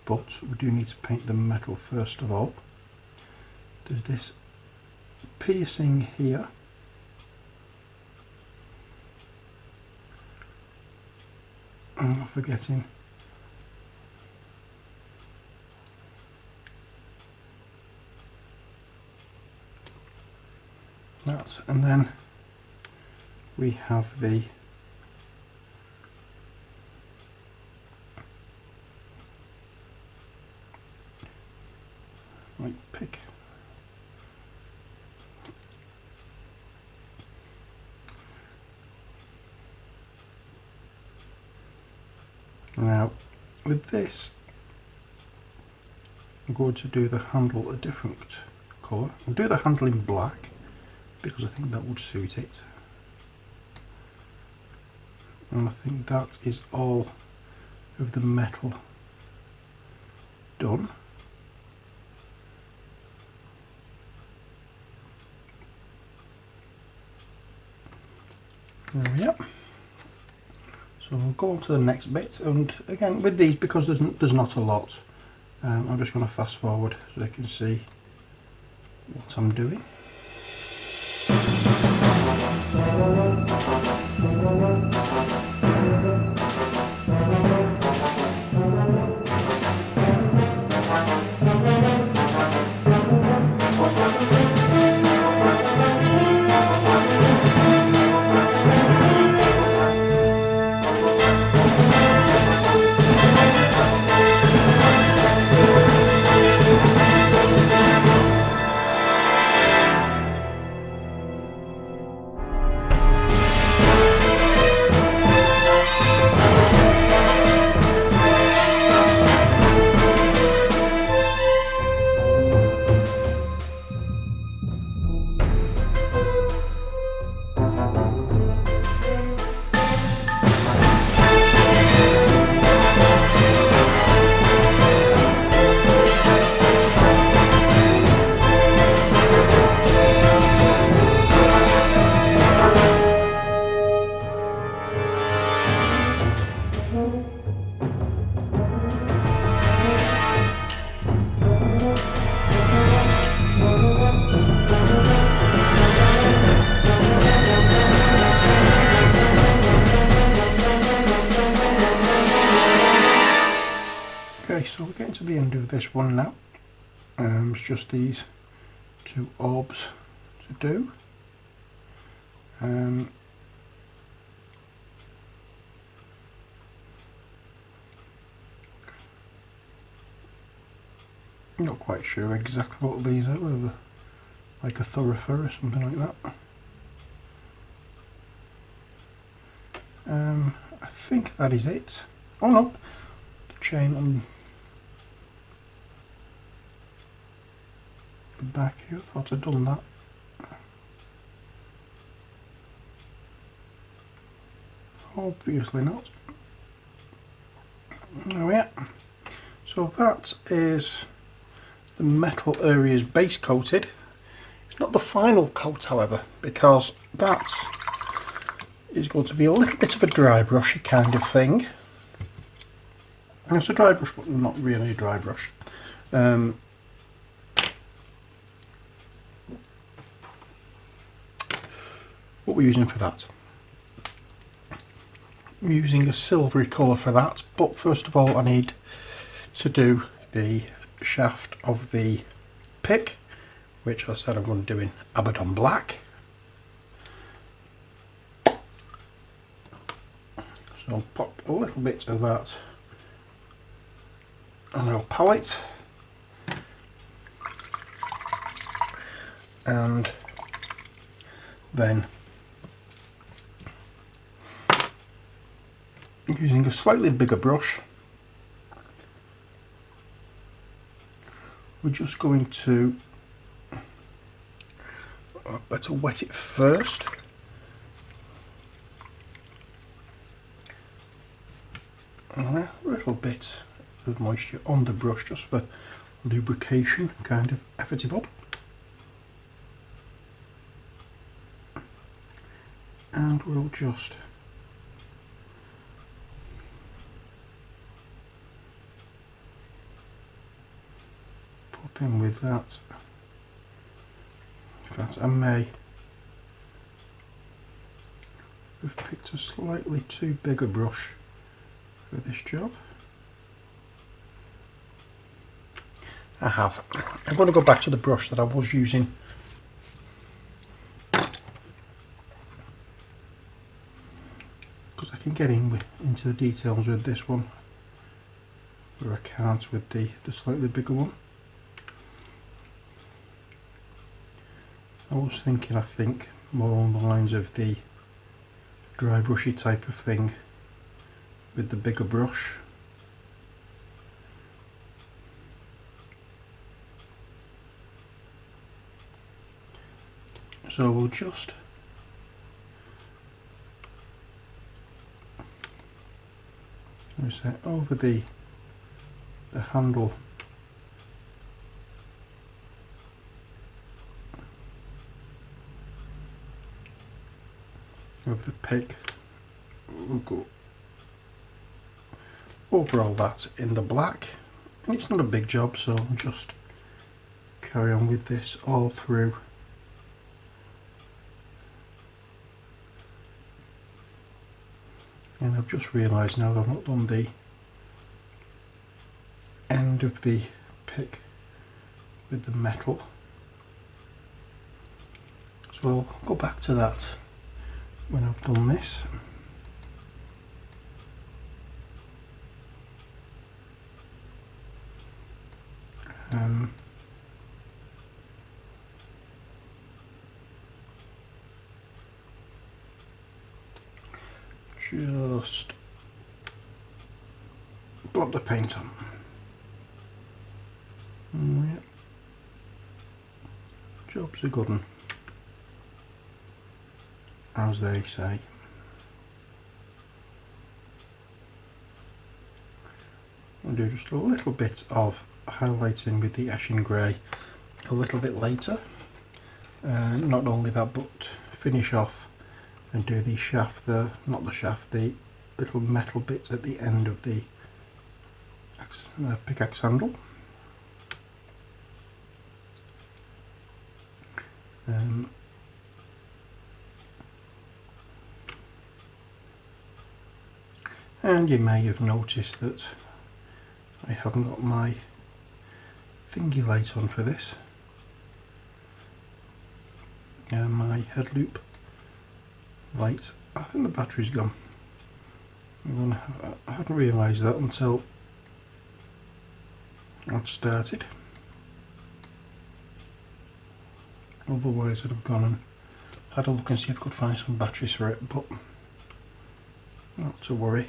but we do need to paint the metal first of all. There's this piercing here. I'm forgetting. That, and then we have the pick. Now with this I'm going to do the handle a different colour. I'll do the handle in black because I think that would suit it. And I think that is all of the metal done. There we are. So we'll go on to the next bit, and again with these, because there's not a lot, I'm just going to fast forward so you can see what I'm doing. Okay, so we're getting to the end of this one now. It's just these two orbs to do. Not quite sure exactly what these are, whether like a thoroughfare or something like that. I think that is it. Oh no, the chain on the back here, I thought I'd done that. Obviously not. Oh yeah. So that is the metal areas base coated. It's not the final coat, however, because that is going to be a little bit of a dry brushy kind of thing. And it's a dry brush, but not really a dry brush. What we're using for that? I'm using a silvery colour for that, but first of all I need to do the shaft of the pick, which I said I'm going to do in Abaddon Black. So I'll pop a little bit of that on our palette, and then using a slightly bigger brush, we're just going to better wet it first. A little bit of moisture on the brush just for lubrication, kind of efforty bob. And we'll just in with that. In fact, I may have picked a slightly too big a brush for this job. I have. I'm going to go back to the brush that I was using. Because I can get into the details with this one, where I can't with the slightly bigger one. I was thinking, I think, more along the lines of the dry brushy type of thing with the bigger brush. So we'll just over the handle of the pick. We'll go over all that in the black, and it's not a big job, so I'll just carry on with this all through. And I've just realised now that I've not done the end of the pick with the metal, so I'll go back to that when I've done this. Just blob the paint on. Yep. Job's a good one, as they say. I'll do just a little bit of highlighting with the Ashen Grey a little bit later. Not only that, but finish off and do the shaft, the little metal bits at the end of the pickaxe handle. And you may have noticed that I haven't got my thingy light on for this. My head loop light. I think the battery's gone. I hadn't realised that until I'd started. Otherwise I'd have gone and had a look and see if I could find some batteries for it, but not to worry.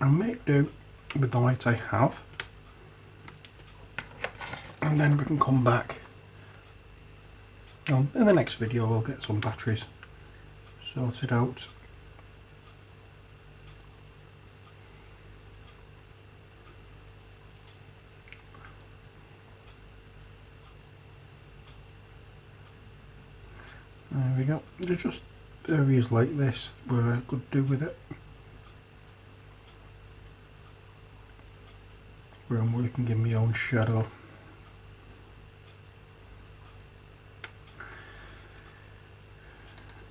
I'll make do with the light I have, and then we can come back. In the next video we'll get some batteries sorted out. There we go. There's just areas like this where I could do with it, where I'm working in my own shadow.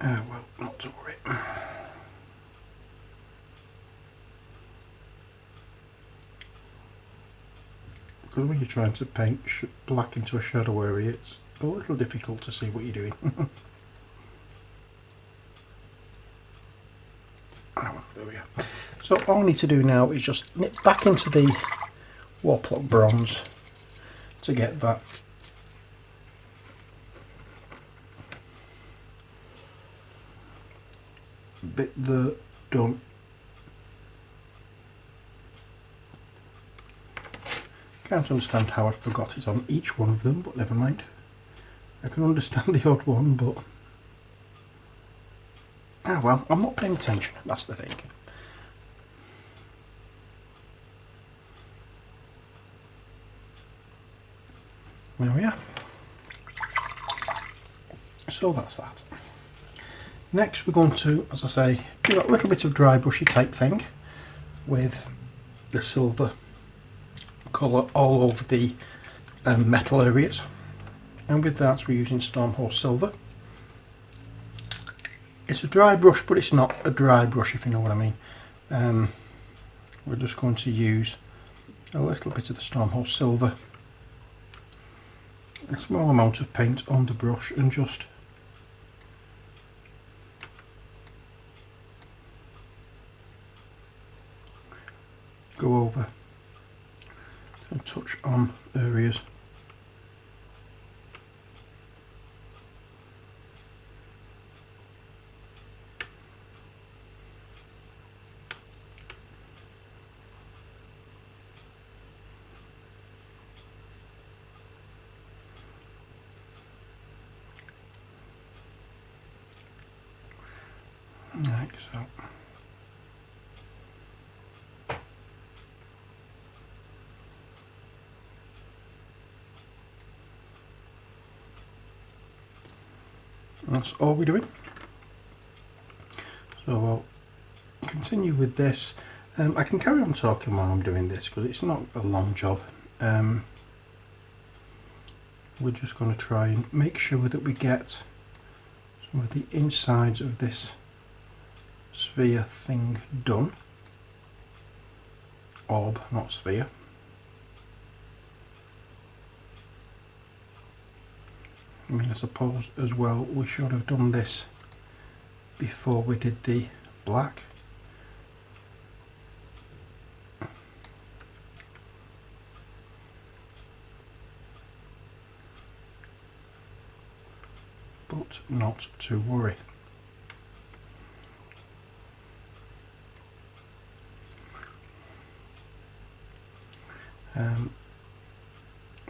Well, not to worry. Because when you're trying to paint black into a shadow area, it's a little difficult to see what you're doing. Well, there we are. So all I need to do now is just nip back into the Warplock bronze to get that bit there done. Can't understand how I forgot it on each one of them, but never mind. I can understand the odd one, but well, I'm not paying attention, that's the thing. There we are. So that's that. Next we're going to, as I say, do that little bit of dry brushy type thing with the silver colour all over the metal areas. And with that we're using Stormhorse Silver. It's a dry brush, but it's not a dry brush, if you know what I mean. We're just going to use a little bit of the Stormhorse Silver, a small amount of paint on the brush, and just go over and touch on areas. Like so. That's all we're doing. So I'll continue with this. I can carry on talking while I'm doing this because it's not a long job. We're just going to try and make sure that we get some of the insides of this sphere thing done. Orb, not sphere. I mean, I suppose as well we should have done this before we did the black. But not to worry.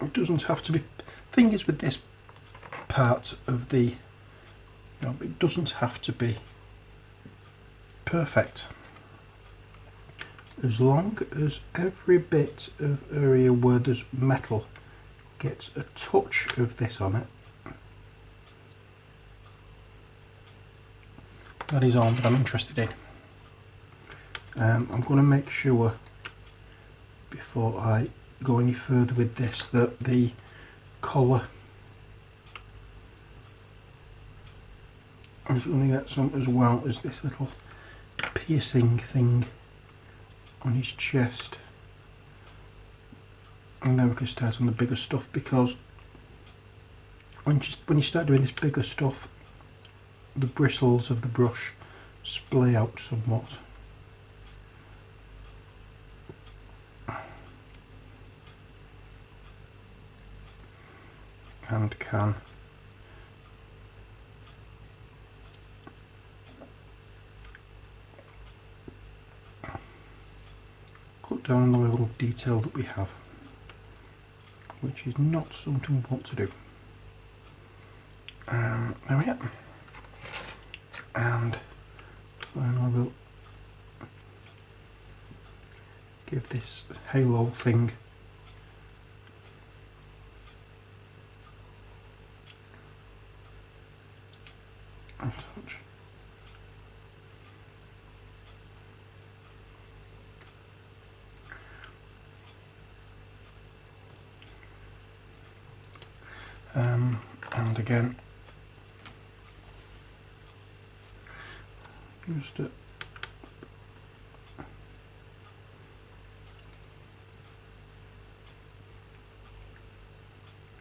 It doesn't have to be. Thing is with this part of the, it doesn't have to be perfect. As long as every bit of area where there's metal gets a touch of this on it, that is all that I'm interested in. I'm going to make sure before I go any further with this that the collar is going to get some, as well as this little piercing thing on his chest. And then we can start on the bigger stuff, because when you start doing this bigger stuff, the bristles of the brush splay out somewhat. And can cut down on the level of detail that we have, which is not something we want to do. There we go. And then I will give this halo thing a touch. And again, just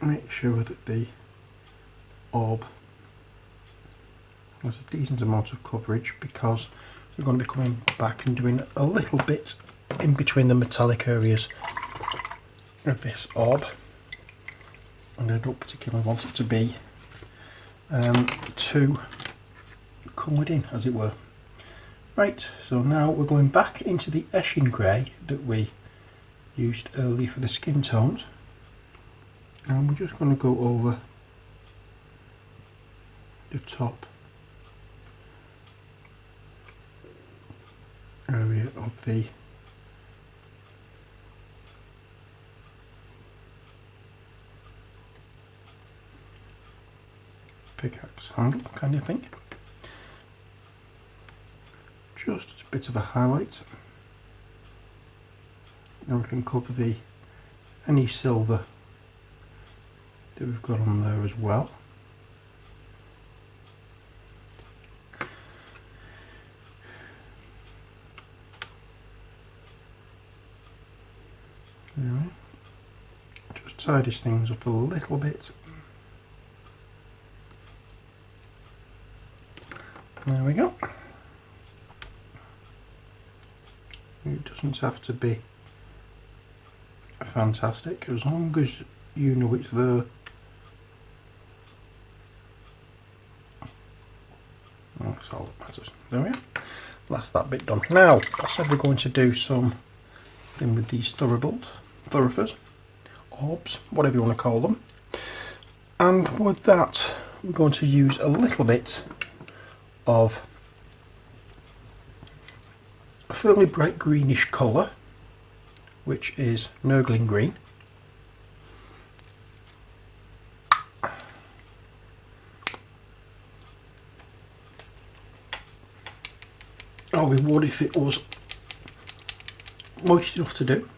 make sure that the orb has a decent amount of coverage, because we're going to be coming back and doing a little bit in between the metallic areas of this orb, and I don't particularly want it to be too coloured in, as it were. Right, so now we're going back into the Eshin Grey that we used earlier for the skin tones, and we're just going to go over the top area of the pickaxe handle kind of thing. Just a bit of a highlight. Now we can cover the any silver that we've got on there as well. Anyway, just tidies things up a little bit. There we go. It doesn't have to be fantastic as long as you know it's there. That's all that matters. There we are. That's that bit done. Now, I said we're going to do something with these thoroughfares, orbs, whatever you want to call them. And with that, we're going to use a little bit of a fairly bright greenish colour, which is Nurgling green. Oh, we would if it was moist enough to do.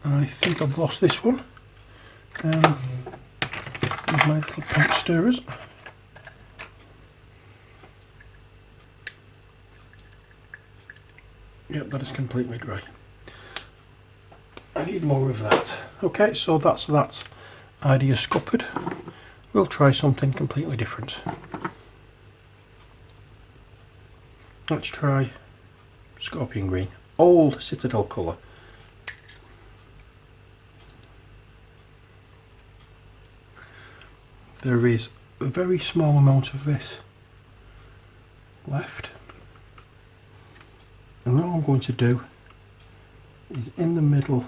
I think I've lost this one. With my little paint stirrers. Yep, that is completely dry. I need more of that. Okay, so that's that idea scuppered. We'll try something completely different. Let's try Scorpion Green, old Citadel colour. There is a very small amount of this left, and all I'm going to do is in the middle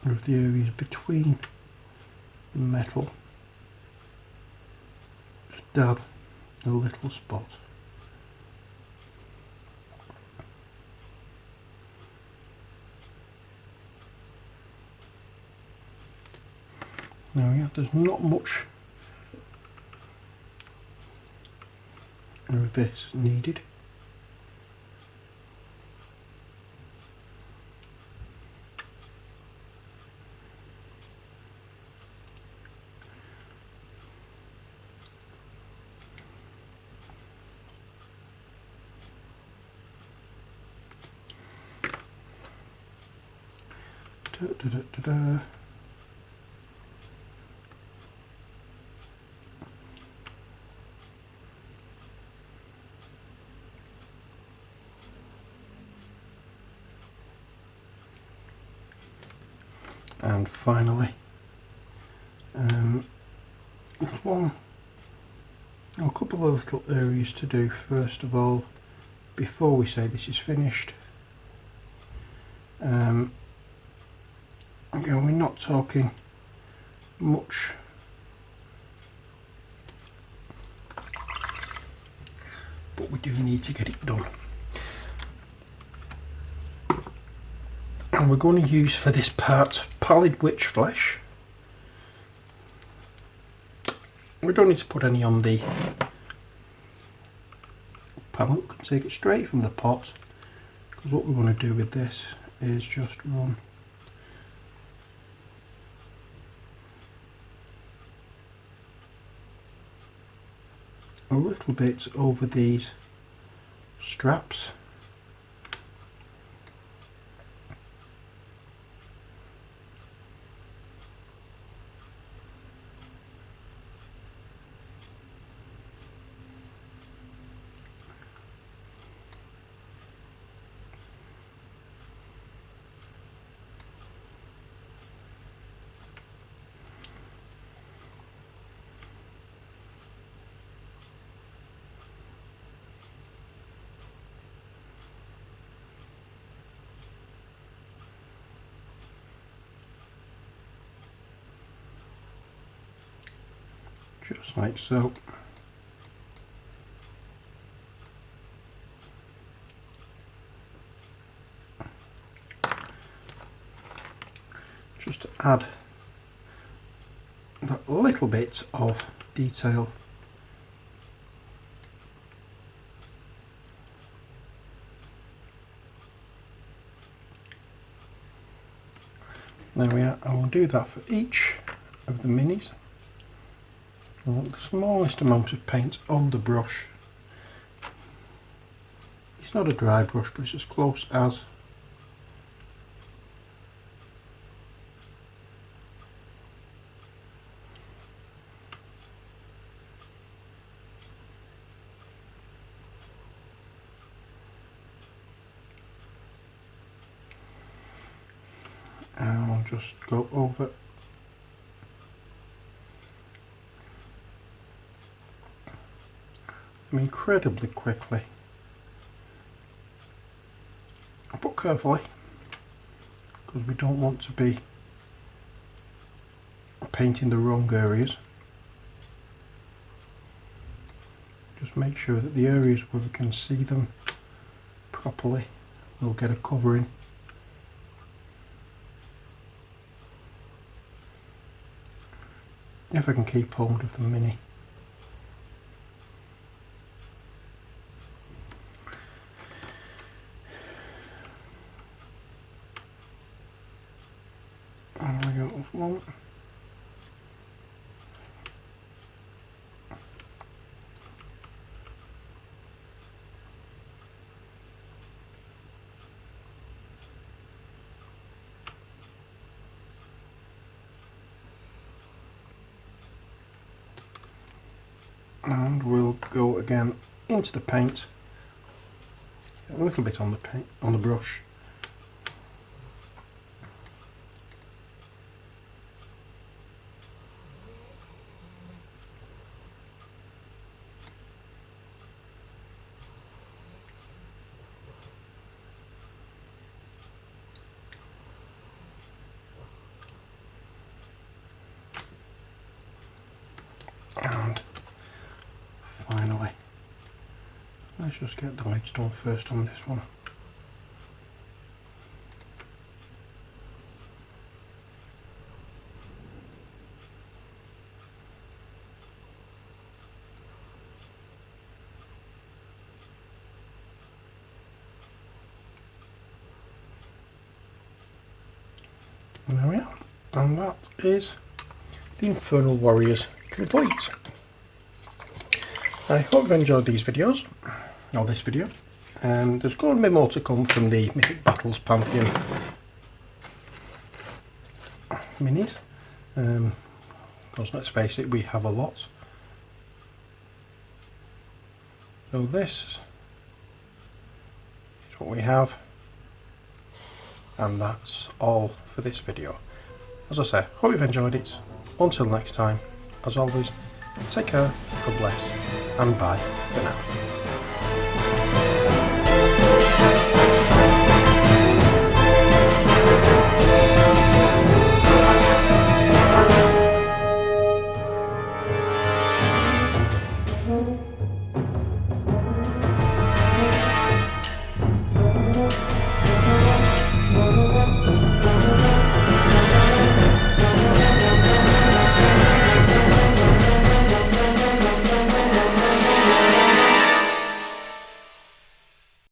of the areas between the metal, just dab a little spot. There we go, there's not much of this needed. Da, da, da, da, da. And finally, there's a couple of little areas to do first of all before we say this is finished. Again, we're not talking much, but we do need to get it done. And we're going to use for this part pallid witch flesh. We don't need to put any on the panel, we can take it straight from the pot, because what we want to do with this is just run a little bit over these straps. Just like so. Just to add that little bit of detail There we are. I will do that for each of the minis. I want the smallest amount of paint on the brush. It's not a dry brush, but it's as close as. And I'll just go over them incredibly quickly, but carefully, because we don't want to be painting the wrong areas. Just make sure that the areas where we can see them properly will get a covering. If I can keep hold of the mini. There we go, one. And we'll go again into the paint, a little bit on the paint, on the brush. And finally, let's just get the legs done first on this one. And there we are, and that is the Infernal Warriors complete. I hope you enjoyed these videos, or this video. There's going to be more to come from the Mythic Battles Pantheon minis. Because let's face it, we have a lot. So this is what we have, and that's all for this video. As I say, hope you've enjoyed it. Until next time, as always, take care, God bless, and bye for now.